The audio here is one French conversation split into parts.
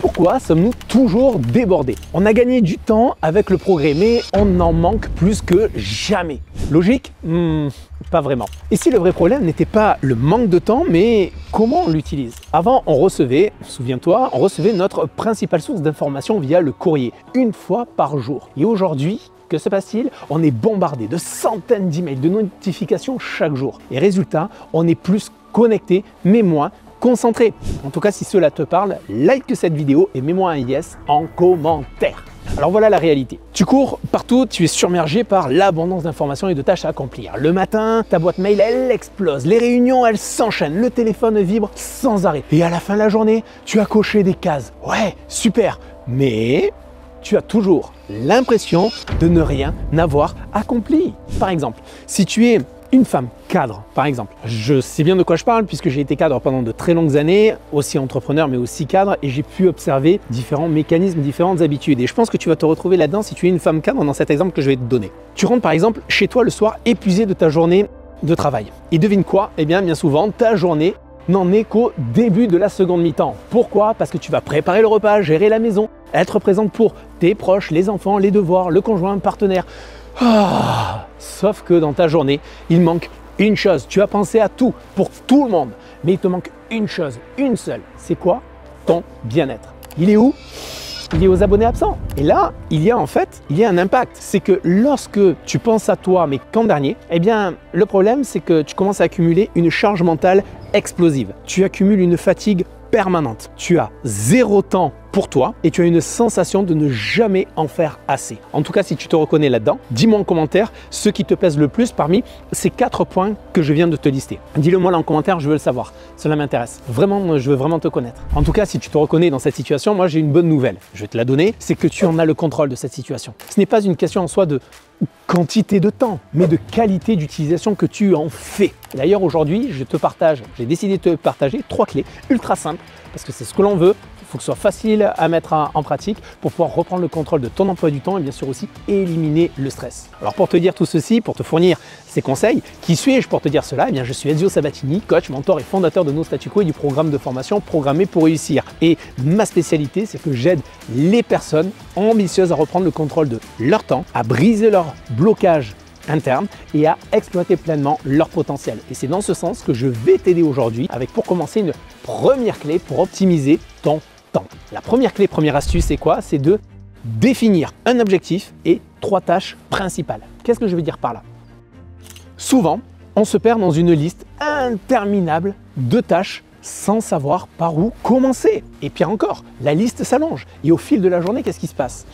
Pourquoi sommes-nous toujours débordés? On a gagné du temps avec le progrès, mais on en manque plus que jamais. Logique? Pas vraiment. Et si le vrai problème n'était pas le manque de temps, mais comment on l'utilise? Avant, on recevait, souviens-toi, on recevait notre principale source d'information via le courrier, une fois par jour. Et aujourd'hui, que se passe-t-il? On est bombardé de centaines d'emails, de notifications chaque jour. Et résultat, on est plus connecté, mais moins concentré. En tout cas, si cela te parle, like cette vidéo et mets-moi un yes en commentaire. Alors voilà la réalité. Tu cours partout, tu es submergé par l'abondance d'informations et de tâches à accomplir. Le matin, ta boîte mail, elle explose. Les réunions, elles s'enchaînent. Le téléphone vibre sans arrêt. Et à la fin de la journée, tu as coché des cases. Ouais, super. Mais tu as toujours l'impression de ne rien avoir accompli. Par exemple, si tu es une femme cadre, par exemple. Je sais bien de quoi je parle puisque j'ai été cadre pendant de très longues années, aussi entrepreneur mais aussi cadre, et j'ai pu observer différents mécanismes, différentes habitudes. Et je pense que tu vas te retrouver là-dedans si tu es une femme cadre dans cet exemple que je vais te donner. Tu rentres par exemple chez toi le soir épuisé de ta journée de travail. Et devine quoi? Eh bien souvent ta journée n'en est qu'au début de la seconde mi-temps. Pourquoi? Parce que tu vas préparer le repas, gérer la maison, être présente pour tes proches, les enfants, les devoirs, le conjoint, le partenaire. Sauf que dans ta journée, il manque une chose. Tu as pensé à tout, pour tout le monde, mais il te manque une chose, une seule. C'est quoi? Ton bien-être. Il est où? Il est aux abonnés absents. Et là, il y a un impact. C'est que lorsque tu penses à toi, mais qu'en dernier, eh bien, le problème, c'est que tu commences à accumuler une charge mentale explosive. Tu accumules une fatigue permanente. Tu as zéro temps pour toi et tu as une sensation de ne jamais en faire assez. En tout cas, si tu te reconnais là-dedans, dis-moi en commentaire ce qui te pèse le plus parmi ces 4 points que je viens de te lister. Dis-le moi là en commentaire, je veux le savoir. Cela m'intéresse. Vraiment, je veux vraiment te connaître. En tout cas, si tu te reconnais dans cette situation, moi j'ai une bonne nouvelle. Je vais te la donner, c'est que tu en as le contrôle de cette situation. Ce n'est pas une question en soi de quantité de temps, mais de qualité d'utilisation que tu en fais. D'ailleurs, aujourd'hui, j'ai décidé de te partager 3 clés ultra simples parce que c'est ce que l'on veut. Il faut que ce soit facile à mettre en pratique pour pouvoir reprendre le contrôle de ton emploi du temps et bien sûr aussi éliminer le stress. Alors pour te dire tout ceci, pour te fournir ces conseils, qui suis-je pour te dire cela? Eh bien je suis Ezio Sabatini, coach, mentor et fondateur de No Statu Quo et du programme de formation Programmé pour réussir. Et ma spécialité, c'est que j'aide les personnes ambitieuses à reprendre le contrôle de leur temps, à briser leur blocage interne et à exploiter pleinement leur potentiel. Et c'est dans ce sens que je vais t'aider aujourd'hui avec pour commencer une première clé pour optimiser ton temps. La première clé, première astuce, c'est quoi? C'est de définir un objectif et 3 tâches principales. Qu'est-ce que je veux dire par là? Souvent, on se perd dans une liste interminable de tâches sans savoir par où commencer. Et pire encore, la liste s'allonge. Et au fil de la journée, qu'est-ce qui se passe?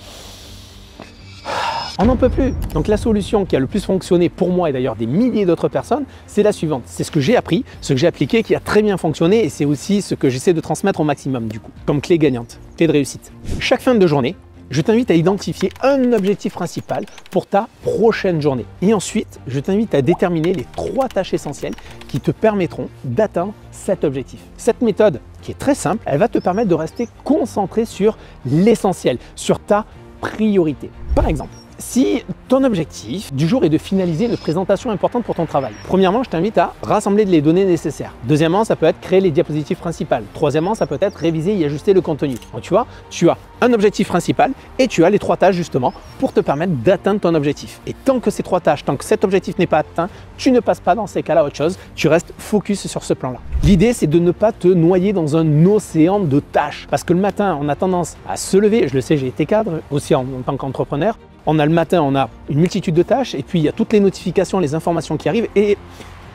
On n'en peut plus. Donc la solution qui a le plus fonctionné pour moi et d'ailleurs des milliers d'autres personnes, c'est la suivante. C'est ce que j'ai appris, ce que j'ai appliqué, qui a très bien fonctionné et c'est aussi ce que j'essaie de transmettre au maximum du coup, comme clé gagnante, clé de réussite. Chaque fin de journée, je t'invite à identifier un objectif principal pour ta prochaine journée. Et ensuite, je t'invite à déterminer les 3 tâches essentielles qui te permettront d'atteindre cet objectif. Cette méthode, qui est très simple, elle va te permettre de rester concentré sur l'essentiel, sur ta priorité. Par exemple, si ton objectif du jour est de finaliser une présentation importante pour ton travail, premièrement, je t'invite à rassembler les données nécessaires. Deuxièmement, ça peut être créer les diapositives principales. Troisièmement, ça peut être réviser et ajuster le contenu. Donc, tu vois, tu as un objectif principal et tu as les 3 tâches justement pour te permettre d'atteindre ton objectif. Et tant que ces 3 tâches, tant que cet objectif n'est pas atteint, tu ne passes pas dans ces cas-là à autre chose. Tu restes focus sur ce plan-là. L'idée, c'est de ne pas te noyer dans un océan de tâches. Parce que le matin, on a tendance à se lever. Je le sais, j'ai été cadre aussi en tant qu'entrepreneur. On a le matin, on a une multitude de tâches et puis il y a toutes les notifications, les informations qui arrivent et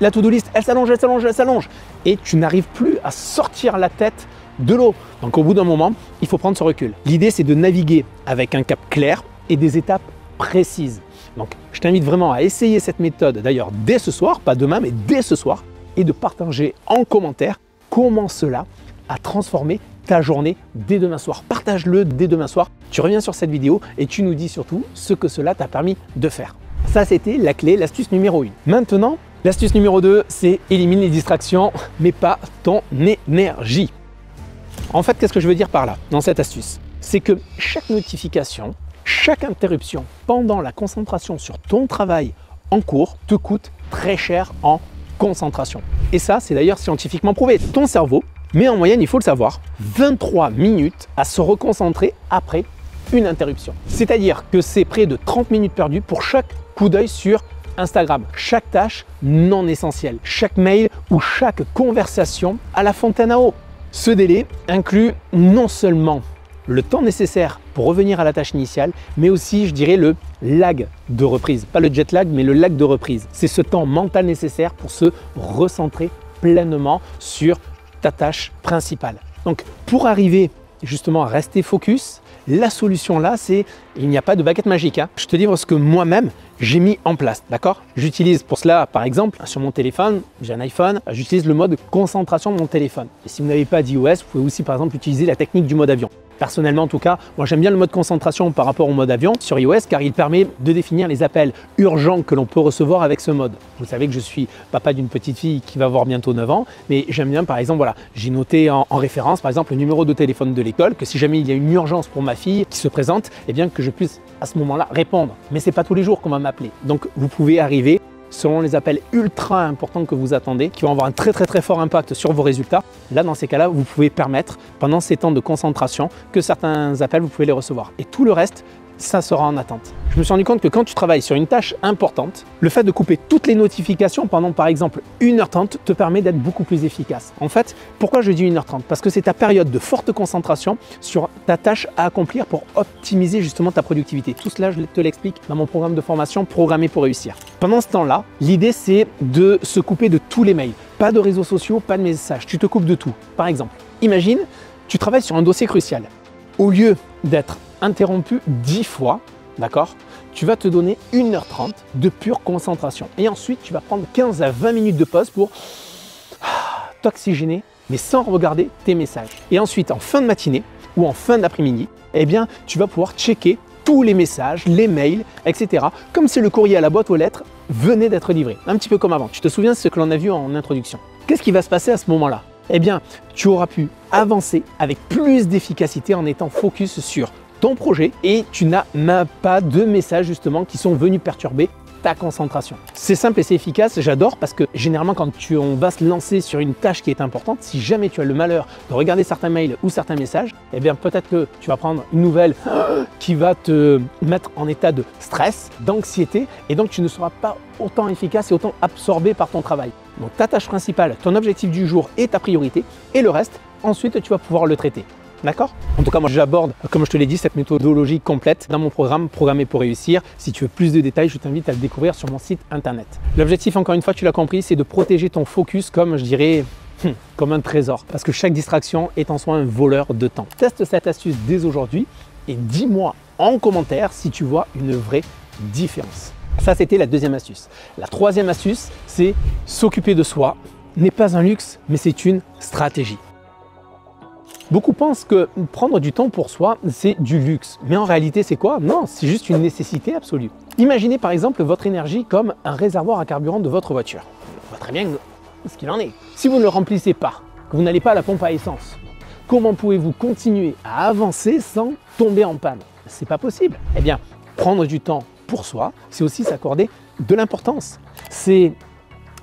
la to-do list, elle s'allonge, elle s'allonge, elle s'allonge. Et tu n'arrives plus à sortir la tête de l'eau. Donc au bout d'un moment, il faut prendre ce recul. L'idée, c'est de naviguer avec un cap clair et des étapes précises. Donc je t'invite vraiment à essayer cette méthode, d'ailleurs dès ce soir, pas demain, mais dès ce soir, et de partager en commentaire comment cela a transformé ta journée dès demain soir. Partage-le dès demain soir. Tu reviens sur cette vidéo et tu nous dis surtout ce que cela t'a permis de faire. Ça, c'était la clé, l'astuce numéro 1. Maintenant, l'astuce numéro 2, c'est élimine les distractions, mais pas ton énergie. En fait, qu'est-ce que je veux dire par là, dans cette astuce? C'est que chaque notification, chaque interruption pendant la concentration sur ton travail en cours te coûte très cher en concentration. Et ça, c'est d'ailleurs scientifiquement prouvé. Ton cerveau, met en moyenne, il faut le savoir, 23 minutes à se reconcentrer après une interruption. C'est-à-dire que c'est près de 30 minutes perdues pour chaque coup d'œil sur Instagram, chaque tâche non essentielle, chaque mail ou chaque conversation à la fontaine à eau. Ce délai inclut non seulement le temps nécessaire pour revenir à la tâche initiale, mais aussi, je dirais, le lag de reprise. Pas le jet lag, mais le lag de reprise. C'est ce temps mental nécessaire pour se recentrer pleinement sur ta tâche principale. Donc, pour arriver justement à rester focus, la solution là, c'est, il n'y a pas de baguette magique. Je te livre ce que moi-même, j'ai mis en place, d'accord? J'utilise pour cela, par exemple, sur mon téléphone, j'ai un iPhone, j'utilise le mode concentration de mon téléphone. Et si vous n'avez pas d'iOS, vous pouvez aussi, par exemple, utiliser la technique du mode avion. Personnellement, en tout cas, moi j'aime bien le mode concentration par rapport au mode avion sur iOS car il permet de définir les appels urgents que l'on peut recevoir avec ce mode. Vous savez que je suis papa d'une petite fille qui va avoir bientôt 9 ans, mais j'aime bien, par exemple, voilà, j'ai noté en référence, par exemple, le numéro de téléphone de l'école, que si jamais il y a une urgence pour ma fille qui se présente, eh bien que je puisse à ce moment-là répondre. Mais c'est pas tous les jours qu'on va m'appeler. Donc vous pouvez arriver selon les appels ultra importants que vous attendez, qui vont avoir un très fort impact sur vos résultats. Là, dans ces cas-là, vous pouvez permettre, pendant ces temps de concentration, que certains appels, vous pouvez les recevoir. Et tout le reste, ça sera en attente. Je me suis rendu compte que quand tu travailles sur une tâche importante, le fait de couper toutes les notifications pendant par exemple 1h30 te permet d'être beaucoup plus efficace. En fait, pourquoi je dis 1h30? Parce que c'est ta période de forte concentration sur ta tâche à accomplir pour optimiser justement ta productivité. Tout cela, je te l'explique dans mon programme de formation Programmer pour réussir. Pendant ce temps-là, l'idée c'est de se couper de tous les mails. Pas de réseaux sociaux, pas de messages. Tu te coupes de tout. Par exemple, imagine, tu travailles sur un dossier crucial. Au lieu d'être interrompu 10 fois, d'accord, tu vas te donner 1h30 de pure concentration. Et ensuite, tu vas prendre 15 à 20 minutes de pause pour t'oxygéner, mais sans regarder tes messages. Et ensuite, en fin de matinée ou en fin d'après-midi, eh bien, tu vas pouvoir checker tous les messages, les mails, etc. Comme si le courrier à la boîte aux lettres venait d'être livré. Un petit peu comme avant. Tu te souviens de ce que l'on a vu en introduction. Qu'est-ce qui va se passer à ce moment-là? Eh bien, tu auras pu avancer avec plus d'efficacité en étant focus sur ton projet et tu n'as même pas de messages justement qui sont venus perturber ta concentration. C'est simple et c'est efficace, j'adore parce que généralement quand on va se lancer sur une tâche qui est importante, si jamais tu as le malheur de regarder certains mails ou certains messages, eh bien peut-être que tu vas prendre une nouvelle qui va te mettre en état de stress, d'anxiété et donc tu ne seras pas autant efficace et autant absorbé par ton travail. Donc ta tâche principale, ton objectif du jour est ta priorité et le reste, ensuite tu vas pouvoir le traiter. D'accord? En tout cas, moi j'aborde, comme je te l'ai dit, cette méthodologie complète dans mon programme Programmer pour réussir. Si tu veux plus de détails, je t'invite à le découvrir sur mon site internet. L'objectif, encore une fois, tu l'as compris, c'est de protéger ton focus comme, je dirais, comme un trésor. Parce que chaque distraction est en soi un voleur de temps. Teste cette astuce dès aujourd'hui et dis-moi en commentaire si tu vois une vraie différence. Ça, c'était la deuxième astuce. La troisième astuce, c'est s'occuper de soi n'est pas un luxe, mais c'est une stratégie. Beaucoup pensent que prendre du temps pour soi, c'est du luxe. Mais en réalité, c'est quoi? Non, c'est juste une nécessité absolue. Imaginez par exemple votre énergie comme un réservoir à carburant de votre voiture. On voit très bien ce qu'il en est. Si vous ne le remplissez pas, que vous n'allez pas à la pompe à essence, comment pouvez-vous continuer à avancer sans tomber en panne? C'est pas possible. Eh bien, prendre du temps pour soi, c'est aussi s'accorder de l'importance. C'est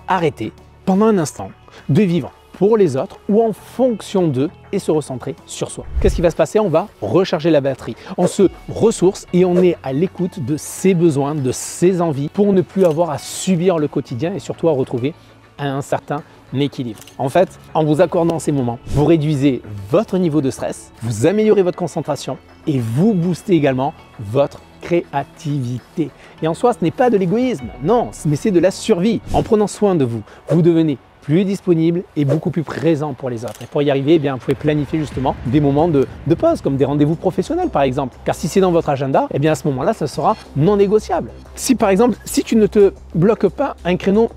arrêter pendant un instant de vivre pour les autres ou en fonction d'eux et se recentrer sur soi. Qu'est-ce qui va se passer? On va recharger la batterie. On se ressource et on est à l'écoute de ses besoins, de ses envies pour ne plus avoir à subir le quotidien et surtout à retrouver un certain équilibre. En fait, en vous accordant ces moments, vous réduisez votre niveau de stress, vous améliorez votre concentration et vous boostez également votre créativité. Et en soi, ce n'est pas de l'égoïsme, non, mais c'est de la survie. En prenant soin de vous, vous devenez plus disponible et beaucoup plus présent pour les autres. Et pour y arriver, eh bien, vous pouvez planifier justement des moments de pause, comme des rendez-vous professionnels par exemple. Car si c'est dans votre agenda, eh bien à ce moment-là, ça sera non négociable. Si par exemple, si tu ne te bloques pas un créneau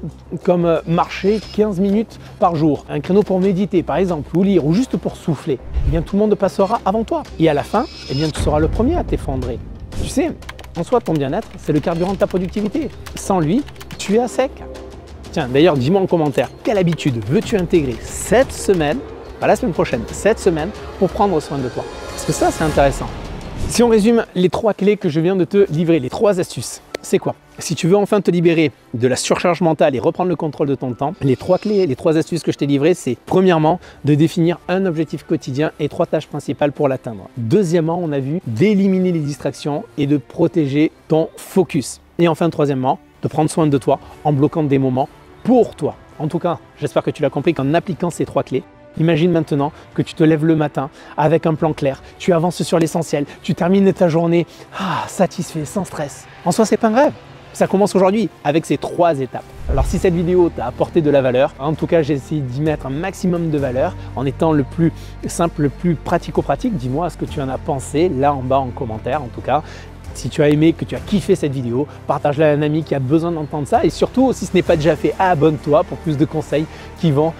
comme marcher 15 minutes par jour, un créneau pour méditer par exemple, ou lire, ou juste pour souffler, eh bien tout le monde passera avant toi. Et à la fin, eh bien tu seras le premier à t'effondrer. Tu sais, en soi, ton bien-être, c'est le carburant de ta productivité. Sans lui, tu es à sec. Tiens, d'ailleurs, dis-moi en commentaire, quelle habitude veux-tu intégrer cette semaine, pas la semaine prochaine, cette semaine, pour prendre soin de toi? Parce que ça, c'est intéressant. Si on résume les 3 clés que je viens de te livrer, les 3 astuces. c'est quoi? Si tu veux enfin te libérer de la surcharge mentale et reprendre le contrôle de ton temps, les 3 clés, les 3 astuces que je t'ai livrées, c'est premièrement de définir un objectif quotidien et 3 tâches principales pour l'atteindre. Deuxièmement, on a vu d'éliminer les distractions et de protéger ton focus. Et enfin, troisièmement, de prendre soin de toi en bloquant des moments pour toi. En tout cas, j'espère que tu l'as compris qu'en appliquant ces 3 clés, imagine maintenant que tu te lèves le matin avec un plan clair, tu avances sur l'essentiel, tu termines ta journée satisfait, sans stress. En soi, c'est pas un rêve. Ça commence aujourd'hui avec ces 3 étapes. Alors si cette vidéo t'a apporté de la valeur, en tout cas j'ai essayé d'y mettre un maximum de valeur en étant le plus simple, le plus pratico-pratique. Dis-moi ce que tu en as pensé là en bas en commentaire en tout cas. Si tu as aimé, que tu as kiffé cette vidéo, partage-la à un ami qui a besoin d'entendre ça. Et surtout, si ce n'est pas déjà fait, abonne-toi pour plus de conseils qui vont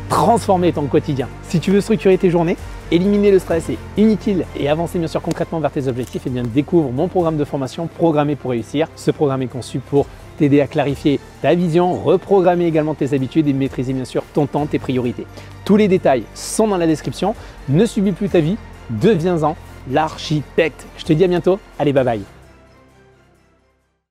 transformer ton quotidien. Si tu veux structurer tes journées, éliminer le stress est inutile et avancer bien sûr concrètement vers tes objectifs, et bien découvre mon programme de formation Programmé pour réussir. Ce programme est conçu pour t'aider à clarifier ta vision, reprogrammer également tes habitudes et maîtriser bien sûr ton temps, tes priorités. Tous les détails sont dans la description. Ne subis plus ta vie, deviens-en l'architecte. Je te dis à bientôt. Allez, bye bye.